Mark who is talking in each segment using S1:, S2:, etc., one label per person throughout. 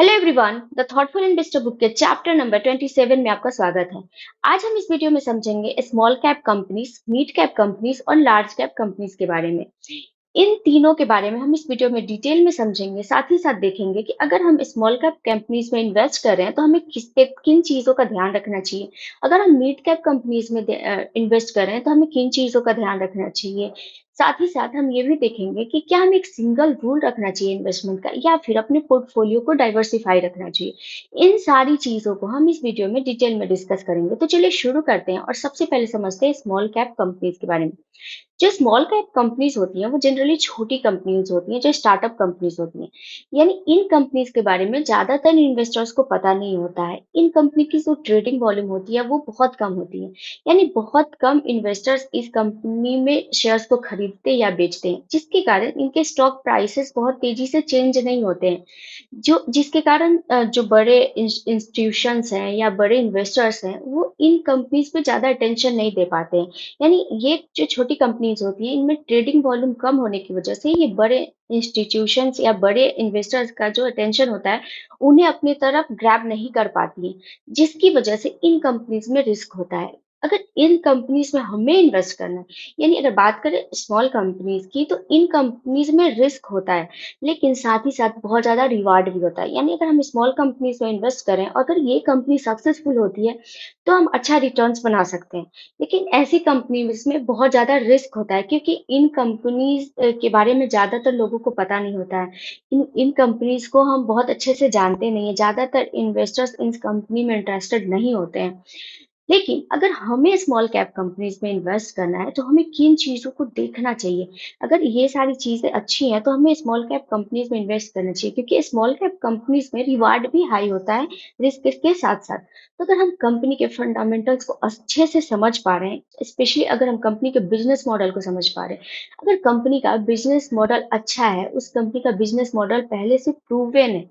S1: Hello everyone, the thoughtful investor book के chapter number 27 में आपका स्वागत है। आज हम इस वीडियो में समझेंगे small cap companies, mid cap companies और लार्ज कैप कंपनीज के बारे में। इन तीनों के बारे में हम इस वीडियो में डिटेल में समझेंगे। साथ ही साथ देखेंगे कि अगर हम स्मॉल कैप कंपनीज में इन्वेस्ट कर रहे हैं तो हमें किन चीज़ों का ध्यान रखना चाहिए। अगर हम मिड कैप कंपनीज में इन्वेस्ट कर रहे हैं तो हमें किन चीज़ों का ध्यान रखना चाहिए। साथ ही साथ हम ये भी देखेंगे कि क्या हमें एक सिंगल रूल रखना चाहिए इन्वेस्टमेंट का या फिर अपने पोर्टफोलियो को डाइवर्सिफाई रखना चाहिए। इन सारी चीज़ों को हम इस वीडियो में डिटेल में डिस्कस करेंगे। तो चलिए शुरू करते हैं और सबसे पहले समझते हैं स्मॉल कैप कंपनीज के बारे में। जो स्मॉल कैप कंपनीज होती हैं वो जनरली छोटी कंपनीज होती हैं जो स्टार्टअप कंपनीज होती हैं। यानी इन कंपनीज के बारे में ज्यादातर इन्वेस्टर्स को पता नहीं होता है। इन कंपनी की जो ट्रेडिंग वॉल्यूम होती है वो बहुत कम होती है। यानी बहुत कम इन्वेस्टर्स इस कंपनी में शेयर्स को खरीदते या बेचते हैं, जिसके कारण इनके स्टॉक प्राइसेस बहुत तेजी से चेंज नहीं होते हैं। जो जिसके कारण जो बड़े इंस्टीट्यूशंस हैं या बड़े इन्वेस्टर्स हैं वो इन कंपनीज पे ज्यादा अटेंशन नहीं दे पाते हैं। यानी ये जो छोटी कंपनीज होती हैं इनमें ट्रेडिंग वॉल्यूम कम होने की वजह से ये बड़े इंस्टीट्यूशंस या बड़े इन्वेस्टर्स का जो अटेंशन होता है उन्हें अपनी तरफ ग्रैब नहीं कर पाती है, जिसकी वजह से इन कंपनीज में रिस्क होता है। अगर इन कंपनीज में हमें इन्वेस्ट करना है, यानी अगर बात करें स्मॉल कंपनीज की, तो इन कंपनीज में रिस्क होता है लेकिन साथ ही साथ बहुत ज्यादा रिवार्ड भी होता है। यानी अगर हम स्मॉल कंपनीज में इन्वेस्ट करें, अगर ये कंपनी सक्सेसफुल होती है तो हम अच्छा रिटर्न्स बना सकते हैं। लेकिन ऐसी कंपनीज में बहुत ज़्यादा रिस्क होता है क्योंकि इन कंपनीज के बारे में ज़्यादातर लोगों को पता नहीं होता है। इन कंपनीज को हम बहुत अच्छे से जानते नहीं हैं। ज़्यादातर इन्वेस्टर्स इन कंपनी में इंटरेस्टेड नहीं होते हैं। लेकिन अगर हमें स्मॉल कैप कंपनीज में इन्वेस्ट करना है तो हमें किन चीज़ों को देखना चाहिए। अगर ये सारी चीज़ें अच्छी हैं तो हमें स्मॉल कैप कंपनीज में इन्वेस्ट करना चाहिए क्योंकि स्मॉल कैप कंपनीज में रिवार्ड भी हाई होता है रिस्क के साथ साथ। तो अगर हम कंपनी के फंडामेंटल्स को अच्छे से समझ पा रहे हैं, स्पेशली अगर हम कंपनी के बिजनेस मॉडल को समझ पा रहे हैं, अगर कंपनी का बिजनेस मॉडल अच्छा है, उस कंपनी का बिजनेस मॉडल पहले से प्रूवन है,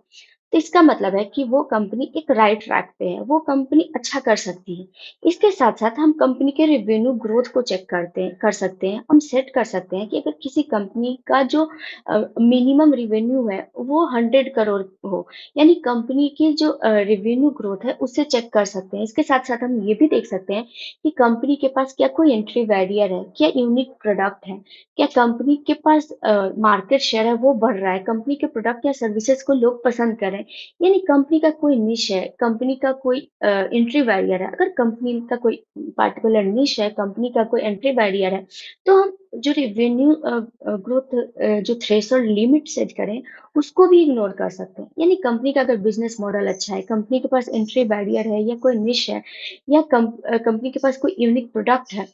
S1: तो इसका मतलब है कि वो कंपनी एक राइट ट्रैक पे है, वो कंपनी अच्छा कर सकती है। इसके साथ-साथ हम कंपनी के रेवेन्यू ग्रोथ को चेक कर सकते हैं। हम सेट कर सकते हैं कि अगर किसी कंपनी का जो मिनिमम रेवेन्यू है वो 100 करोड़ हो, यानी कंपनी की जो रेवेन्यू ग्रोथ है उससे चेक कर सकते हैं। इसके साथ-साथ हम ये भी देख सकते हैं कि कंपनी के पास क्या कोई एंट्री बैरियर है, क्या यूनिक प्रोडक्ट है, क्या कंपनी के पास मार्केट शेयर है वो बढ़ रहा है, कंपनी के प्रोडक्ट या सर्विसेज को लोग पसंद कर रहे हैं। यानी कंपनी का कोई निश है, कंपनी का कोई एंट्री बैरियर है। अगर कंपनी का कोई पार्टिकुलर निश है, कंपनी का कोई एंट्री बैरियर है, तो हम जो रेवेन्यू ग्रोथ जो थ्रेशोल्ड लिमिट सेट करें, उसको भी इग्नोर कर सकते हैं। यानी कंपनी का अगर बिजनेस मॉडल अच्छा है, कंपनी के पास एंट्री बैरियर है या कोई निश है या कंपनी के पास कोई यूनिक प्रोडक्ट है,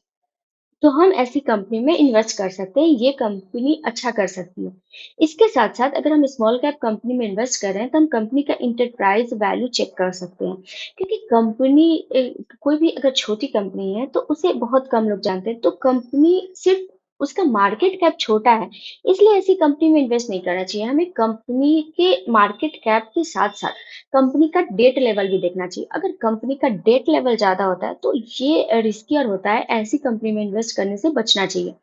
S1: तो हम ऐसी कंपनी में इन्वेस्ट कर सकते हैं। ये कंपनी अच्छा कर सकती है। इसके साथ-साथ अगर हम स्मॉल कैप कंपनी में इन्वेस्ट कर रहे हैं, तो हम कंपनी का एंटरप्राइज़ वैल्यू चेक कर सकते हैं। क्योंकि कंपनी कोई भी अगर छोटी कंपनी है, तो उसे बहुत कम लोग जानते हैं। तो कंपनी सिर्फ़ उसका मार्केट कैप छोटा है, इसलिए ऐसी कंपनी में इन्वेस्ट नहीं करना चाहिए। हमें कंपनी के मार्केट कैप के साथ-साथ कंपनी का डेट लेवल भी देखना चाहिए। अगर कंपनी का डेट लेवल ज़्यादा होता है तो ये रिस्कियर होता है, ऐसी कंपनी में इन्वेस्ट करने से बचना चाहिए।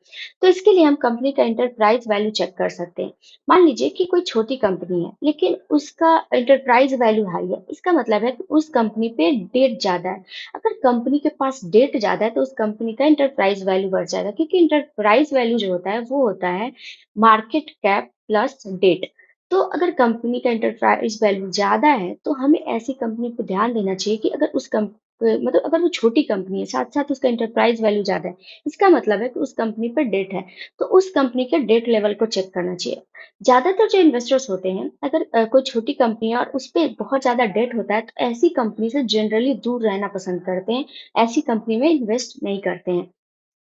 S1: तो इसके लिए हम कंपनी का एंटरप्राइज़ वैल्यू चेक कर सकते हैं। मान लीजिए कि कोई छोटी कंपनी है, लेकिन उसका एंटरप्राइज़ वैल्यू हाई है। इसका मतलब है कि उस कंपनी पे डेट ज़्यादा है। अगर कंपनी के पास डेट ज़्यादा है तो उस कंपनी का एंटरप्राइज़ वैल्यू बढ़ जाएगा, क्योंकि एंटरप्राइज़ वैल्यू जो होता है वो होता है मार्केट कैप प्लस डेट। तो अगर कंपनी का एंटरप्राइज वैल्यू ज़्यादा है, तो हमें ऐसी कंपनी पे ध्यान देना चाहिए कि अगर मतलब अगर वो छोटी कंपनी है, साथ-साथ उसका एंटरप्राइज वैल्यू ज़्यादा है, इसका मतलब है कि उस कंपनी पर डेट है, तो उस कंपनी के डेट लेवल को चेक करना चाहिए। ज़्यादातर जो इन्वेस्टर्स होते हैं, अगर कोई छोटी कंपनी है और उस पे बहुत ज़्यादा डेट होता है, तो ऐसी कंपनी से जनरली दूर रहना पसंद करते हैं, ऐसी कंपनी में इन्वेस्ट नहीं करते हैं।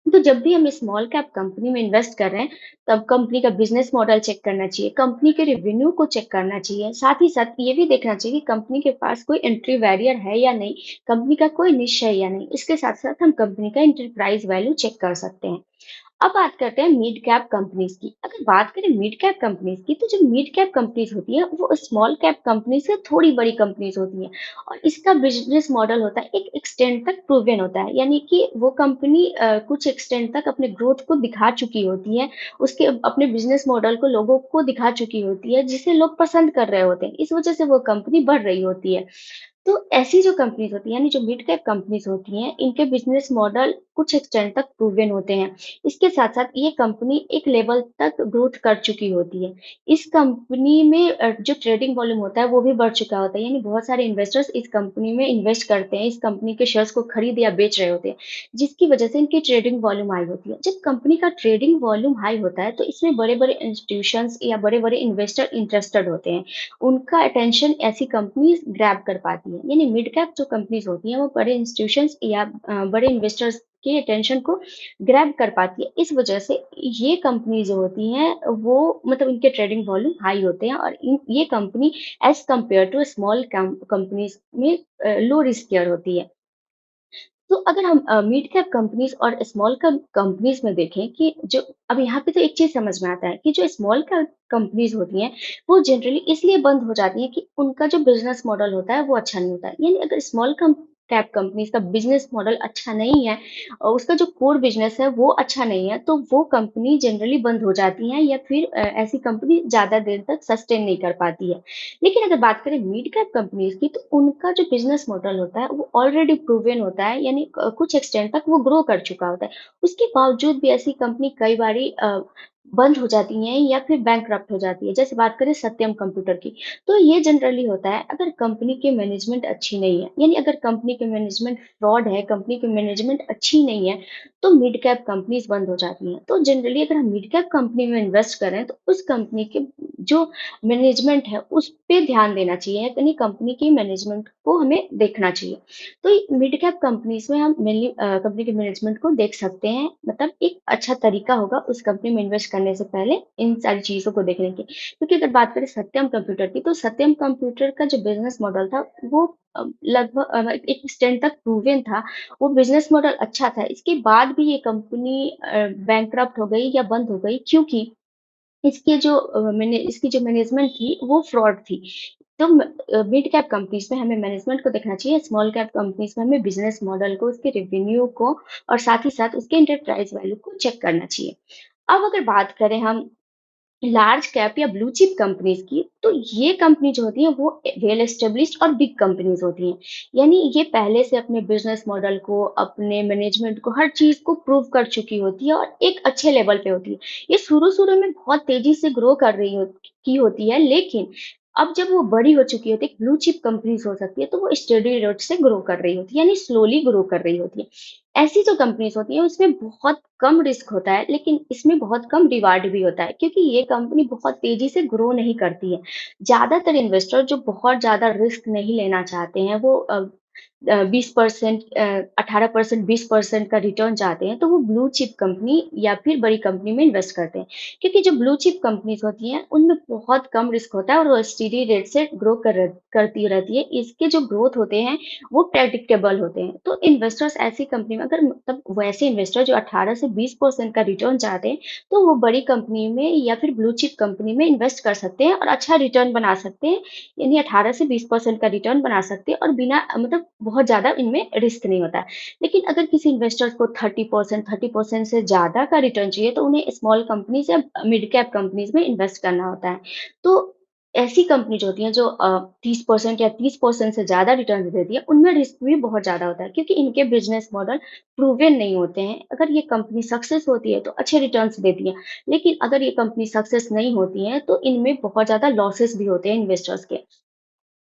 S1: तो जब भी हम स्मॉल कैप कंपनी में इन्वेस्ट कर रहे हैं, तब कंपनी का बिजनेस मॉडल चेक करना चाहिए, कंपनी के रेवेन्यू को चेक करना चाहिए, साथ ही साथ ये भी देखना चाहिए कि कंपनी के पास कोई एंट्री बैरियर है या नहीं, कंपनी का कोई निश है या नहीं। इसके साथ साथ हम कंपनी का एंटरप्राइज वैल्यू चेक कर सकते हैं। अब बात करते हैं मिड कैप कंपनीज की। अगर बात करें मिड कैप कंपनीज की, तो जो मिड कैप कंपनीज होती हैं वो स्मॉल कैप कंपनी से थोड़ी बड़ी कंपनीज होती हैं और इसका बिजनेस मॉडल होता है एक एक्सटेंड तक प्रूवन होता है, यानी कि वो कंपनी कुछ एक्सटेंड तक अपने ग्रोथ को दिखा चुकी होती है, उसके अपने बिजनेस मॉडल को लोगों को दिखा चुकी होती है जिसे लोग पसंद कर रहे होते हैं, इस वजह से वो कंपनी बढ़ रही होती है। तो ऐसी जो कंपनीज़ होती हैं, यानी जो मिड कैप कंपनीज़ होती हैं, इनके बिज़नेस मॉडल कुछ एक्सटेंड तक प्रूवन होते हैं। इसके साथ-साथ ये कंपनी एक लेवल तक ग्रोथ कर चुकी होती है। इस कंपनी में जो ट्रेडिंग वॉल्यूम होता है, वो भी बढ़ चुका होता है, यानी बहुत सारे इन्वेस्टर्स इस कंपनी में इन्वेस्ट करते हैं, इस कंपनी के शेयर्स को खरीद या बेच रहे होते हैं, जिसकी वजह से इनकी ट्रेडिंग वॉल्यूम हाई होती है। जब कंपनी का ट्रेडिंग वॉल्यूम हाई होता है, तो इसमें बड़े-बड़े इंस्टीट्यूशंस या बड़े-बड़े इन्वेस्टर इंटरेस्टेड होते हैं। उनका अटेंशन ऐसी कंपनीज ग्रैब कर पाती हैं, यानी मिड कैप जो कंपनीज होती हैं वो बड़े इंस्टीट्यूशंस या बड़े इन्वेस्टर्स के अटेंशन को ग्रैब कर पाती है। इस वजह से ये कंपनी जो होती हैं वो मतलब इनके ट्रेडिंग वॉल्यूम हाई होते हैं और ये company as compared to small companies में लो रिस्कियर होती है। तो अगर हम मिड कैप कंपनीज और स्मॉल कैप कंपनीज में देखें कि जो अब यहाँ पे तो एक चीज समझ में आता है कि जो स्मॉल कैप कंपनीज होती हैं वो जनरली इसलिए बंद हो जाती हैं कि उनका जो बिजनेस मॉडल होता है वो अच्छा नहीं होता है, यानी अगर स्मॉल कैप कंपनीज का बिजनेस मॉडल अच्छा नहीं है और उसका जो कोर बिजनेस है वो अच्छा नहीं है, तो वो कंपनी जनरली बंद हो जाती हैं या फिर ऐसी कंपनी ज्यादा देर तक सस्टेन नहीं कर पाती है। लेकिन अगर बात करें मिड कैप कंपनीज की, तो उनका जो बिजनेस मॉडल होता है वो ऑलरेडी प्रूवन होता है, यानी कुछ एक्सटेंड तक वो ग्रो कर चुका होता है। उसके बावजूद भी ऐसी कंपनी कई बारी बंद हो जाती हैं या फिर बैंकरप्ट हो जाती है। जैसे बात करें सत्यम कंप्यूटर की, तो ये जनरली होता है अगर कंपनी की मैनेजमेंट अच्छी नहीं है, यानी अगर कंपनी की मैनेजमेंट फ्रॉड है, कंपनी की मैनेजमेंट अच्छी नहीं है, तो मिड कैप कंपनीज बंद हो जाती हैं। तो जनरली अगर हम मिड कैप कंपनी में इन्वेस्ट करें, तो उस कंपनी के जो मैनेजमेंट है उस पे ध्यान देना चाहिए, यानी कंपनी की मैनेजमेंट को हमें देखना चाहिए। तो मिड कैप कंपनीज में हम मेनली कंपनी के मैनेजमेंट को देख सकते हैं, मतलब एक अच्छा तरीका होगा उस कंपनी में इन्वेस्ट करने से पहले इन सारी चीजों को देखने की। क्योंकि अगर बात करें सत्यम कंप्यूटर की, तो सत्यम कंप्यूटर का जो बिजनेस मॉडल था वो लगभग एक एक्सटेंट तक प्रूवन था, वो बिजनेस मॉडल अच्छा था। इसके बाद भी ये कंपनी बैंकरप्ट हो गई या बंद हो गई, क्योंकि इसकी जो मैनेजमेंट थी वो फ्रॉड थी। तो मिड कैप कंपनीज में हमें मैनेजमेंट को देखना चाहिए, स्मॉल कैप कंपनीज में हमें बिजनेस मॉडल को, उसके रेवेन्यू को और साथ ही साथ उसके एंटरप्राइज वैल्यू को चेक करना चाहिए। अब अगर बात करें हम लार्ज कैप या ब्लू चिप कंपनीज की, तो ये कंपनी जो होती है वो वेल एस्टेब्लिश्ड और बिग कंपनीज होती हैं, यानी ये पहले से अपने बिजनेस मॉडल को, अपने मैनेजमेंट को, हर चीज को प्रूव कर चुकी होती है और एक अच्छे लेवल पे होती है। ये शुरू शुरू में बहुत तेजी से ग्रो कर रही की होती है, लेकिन अब जब वो बड़ी हो चुकी होती है, ब्लू चिप कंपनीज हो सकती है, तो वो स्टेडी रेट से ग्रो कर रही होती है, यानी स्लोली ग्रो कर रही होती है। ऐसी जो कंपनीज होती हैं उसमें बहुत कम रिस्क होता है, लेकिन इसमें बहुत कम रिवार्ड भी होता है, क्योंकि ये कंपनी बहुत तेजी से ग्रो नहीं करती है। ज्यादातर इन्वेस्टर जो बहुत ज्यादा रिस्क नहीं लेना चाहते हैं, वो 20%, 18%, 20% का रिटर्न चाहते हैं, तो वो ब्लू चिप कंपनी या फिर बड़ी कंपनी में इन्वेस्ट करते हैं। क्योंकि जो ब्लू चिप कंपनीज होती हैं उनमें बहुत कम रिस्क होता है और वो स्टेडी रेट से ग्रो करती रहती है। इसके जो ग्रोथ होते हैं वो प्रेडिक्टेबल होते हैं। तो इन्वेस्टर्स ऐसी कंपनी में, अगर मतलब वैसे इन्वेस्टर जो 18 से 20% का रिटर्न चाहते हैं, तो वो बड़ी कंपनी में या फिर ब्लू चिप कंपनी में इन्वेस्ट कर सकते हैं और अच्छा रिटर्न बना सकते हैं, यानी 18 से 20% का रिटर्न बना सकते हैं और बिना मतलब बहुत ज़्यादा इनमें रिस्क नहीं होता है। लेकिन अगर किसी इन्वेस्टर्स को 30% से ज़्यादा का रिटर्न चाहिए, तो उन्हें स्मॉल कंपनीज़ या मिड कैप कंपनीज़ में इन्वेस्ट करना होता है। तो ऐसी कंपनी जो होती हैं जो 30% या 30% से ज़्यादा रिटर्न देती है, उनमें रिस्क भी बहुत ज़्यादा होता है, क्योंकि इनके बिज़नेस मॉडल प्रूवन नहीं होते हैं। अगर ये कंपनी सक्सेस होती है तो अच्छे रिटर्न्स देती है, लेकिन अगर ये कंपनी सक्सेस नहीं होती है तो इनमें बहुत ज़्यादा लॉसेस भी होते हैं इन्वेस्टर्स के।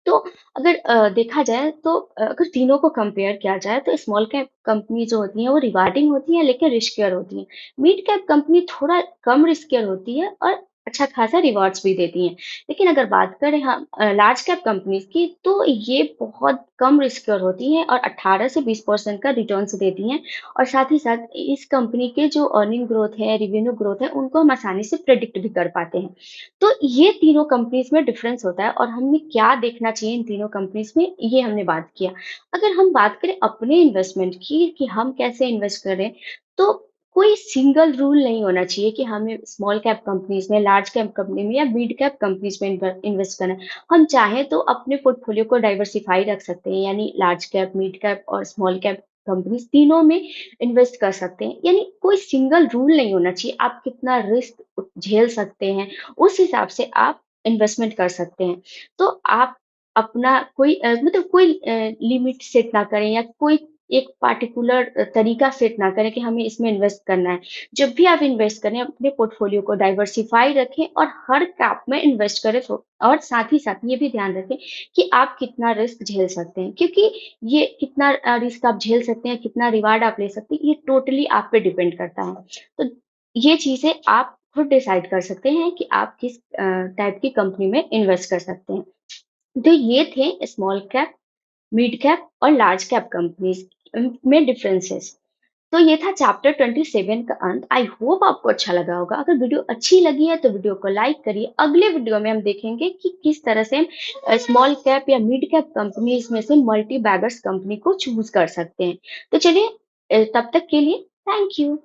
S1: तो अगर देखा जाए तो अगर तीनों को कंपेयर किया जाए, तो स्मॉल कैप कंपनी जो होती हैं वो रिवार्डिंग होती हैं लेकिन रिस्कियर होती हैं। मिड कैप कंपनी थोड़ा कम रिस्कियर होती है और अच्छा खासा रिवॉर्ड्स भी देती हैं। लेकिन अगर बात करें हम लार्ज कैप कंपनीज की, तो ये बहुत कम रिस्कियर होती हैं और 18 से 20% का रिटर्न्स देती हैं और साथ ही साथ इस कंपनी के जो अर्निंग ग्रोथ है, रेवेन्यू ग्रोथ है, उनको हम आसानी से प्रेडिक्ट भी कर पाते हैं। तो ये तीनों कंपनीज में डिफरेंस होता है और हमें क्या देखना चाहिए इन तीनों कंपनीज में, ये हमने बात किया। अगर हम बात करें अपने इन्वेस्टमेंट की कि हम कैसे इन्वेस्ट करें, तो कोई सिंगल रूल नहीं होना चाहिए कि हमें स्मॉल कैप कंपनीज में, लार्ज कैप कंपनी में या मिड कैप कंपनीज में इन्वेस्ट करना है। हम चाहें तो अपने पोर्टफोलियो को डाइवर्सिफाई रख सकते हैं, यानी लार्ज कैप, मिड कैप और स्मॉल कैप कंपनीज तीनों में इन्वेस्ट कर सकते हैं। यानी कोई सिंगल रूल नहीं होना चाहिए। आप कितना रिस्क झेल सकते हैं, उस हिसाब से आप इन्वेस्टमेंट कर सकते हैं। तो आप अपना कोई मतलब कोई लिमिट सेट ना करें या कोई एक पार्टिकुलर तरीका सेट ना करें कि हमें इसमें इन्वेस्ट करना है। जब भी आप इन्वेस्ट करें, अपने पोर्टफोलियो को डाइवर्सिफाई रखें और हर कैप में इन्वेस्ट करें। तो और साथ ही साथ ये भी ध्यान रखें कि आप कितना रिस्क झेल सकते हैं, क्योंकि ये कितना रिस्क आप झेल सकते हैं, कितना रिवार्ड आप ले सकते हैं, ये टोटली आप पे डिपेंड करता है। तो ये चीज़ें आप खुद डिसाइड कर सकते हैं कि आप किस टाइप की कंपनी में इन्वेस्ट कर सकते हैं। तो ये थे स्मॉल कैप, मिड कैप और लार्ज कैप कंपनीज में डिफरेंसेस। तो ये था चैप्टर 27 का अंत। आई होप आपको अच्छा लगा होगा। अगर वीडियो अच्छी लगी है तो वीडियो को लाइक करिए। अगले वीडियो में हम देखेंगे कि किस तरह से हम स्मॉल कैप या मिड कैप कंपनीज में से मल्टी बैगर्स कंपनी को चूज कर सकते हैं। तो चलिए, तब तक के लिए थैंक यू।